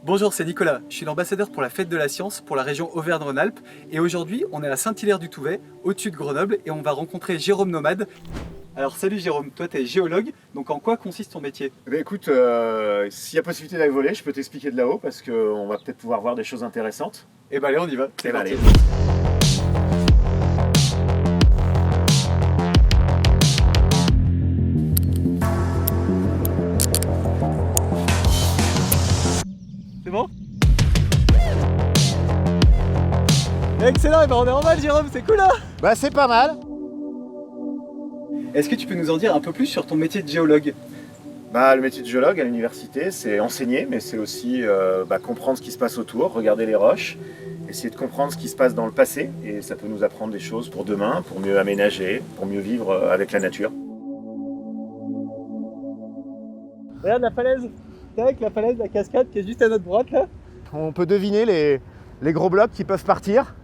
Bonjour, c'est Nicolas. Je suis l'ambassadeur pour la Fête de la Science pour la région Auvergne-Rhône-Alpes. Et aujourd'hui, on est à Saint-Hilaire-du-Touvet, au-dessus de Grenoble, et on va rencontrer Jérôme Nomade. Alors salut Jérôme, toi tu es géologue, donc en quoi consiste ton métier? Eh bien, écoute, s'il y a possibilité d'aller voler, je peux t'expliquer de là-haut parce qu'on va peut-être pouvoir voir des choses intéressantes. Eh ben allez, on y va. Eh ben, allez. C'est bon? Excellent, et ben on est en mal Jérôme, c'est cool là! Bah c'est pas mal. Est-ce que tu peux nous en dire un peu plus sur ton métier de géologue? Bah, le métier de géologue à l'université, c'est enseigner, mais c'est aussi comprendre ce qui se passe autour, regarder les roches, essayer de comprendre ce qui se passe dans le passé, et ça peut nous apprendre des choses pour demain, pour mieux aménager, pour mieux vivre avec la nature. Regarde la falaise, tac, la falaise, la cascade qui est juste à notre droite là. On peut deviner les gros blocs qui peuvent partir,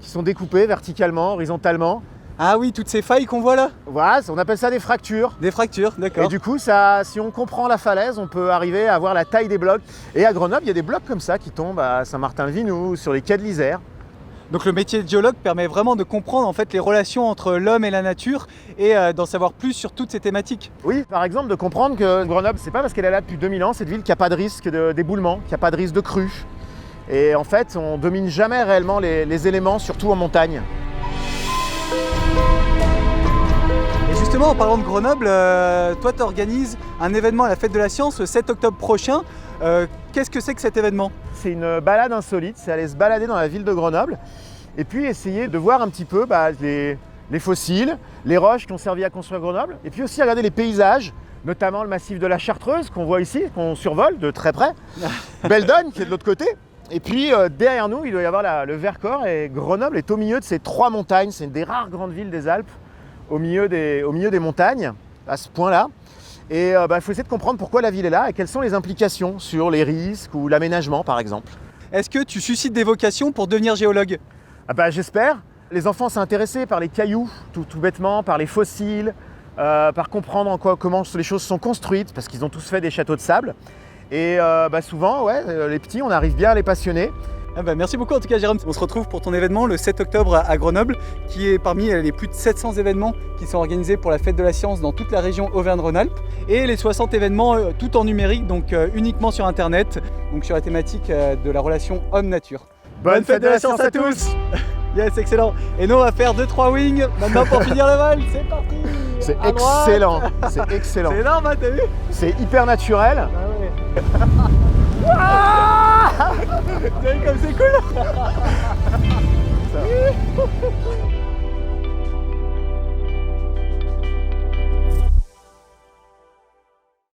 qui sont découpés verticalement, horizontalement. Ah oui, toutes ces failles qu'on voit là? Voilà, on appelle ça des fractures. Des fractures, d'accord. Et du coup, si on comprend la falaise, on peut arriver à voir la taille des blocs. Et à Grenoble, il y a des blocs comme ça qui tombent à Saint-Martin-le-Vinou, sur les quais de l'Isère. Donc le métier de géologue permet vraiment de comprendre en fait les relations entre l'homme et la nature et d'en savoir plus sur toutes ces thématiques. Oui, par exemple, de comprendre que Grenoble, c'est pas parce qu'elle est là depuis 2000 ans, cette ville, qu'il n'y a pas de risque d'éboulement, qu'il n'y a pas de risque de crue. Et en fait, on domine jamais réellement les éléments, surtout en montagne. Et justement, en parlant de Grenoble, toi tu organises un événement à la Fête de la Science le 7 octobre prochain. Qu'est-ce que c'est que cet événement? C'est une balade insolite, c'est aller se balader dans la ville de Grenoble et puis essayer de voir un petit peu les fossiles, les roches qui ont servi à construire Grenoble, et puis aussi regarder les paysages, notamment le massif de la Chartreuse qu'on voit ici, qu'on survole de très près, Belledonne qui est de l'autre côté. Et puis derrière nous, il doit y avoir le Vercors, et Grenoble est au milieu de ces trois montagnes. C'est une des rares grandes villes des Alpes, au milieu des montagnes, à ce point-là. Et il faut essayer de comprendre pourquoi la ville est là et quelles sont les implications sur les risques ou l'aménagement, par exemple. Est-ce que tu suscites des vocations pour devenir géologue? J'espère. Les enfants sont intéressés par les cailloux, tout bêtement, par les fossiles, par comprendre comment les choses sont construites, parce qu'ils ont tous fait des châteaux de sable. Et souvent, les petits, on arrive bien à les passionner. Merci beaucoup en tout cas Jérôme. On se retrouve pour ton événement le 7 octobre à Grenoble, qui est parmi les plus de 700 événements qui sont organisés pour la Fête de la Science dans toute la région Auvergne-Rhône-Alpes. Et les 60 événements tout en numérique, donc uniquement sur internet, donc sur la thématique de la relation homme-nature. Bonne Fête de la Science à tous. Yes, excellent. Et nous on va faire 2-3 wings maintenant pour finir le vol. C'est parti. C'est excellent, c'est excellent. C'est énorme, hein, t'as vu? C'est hyper naturel. Ah ouais. T'as vu comme c'est cool.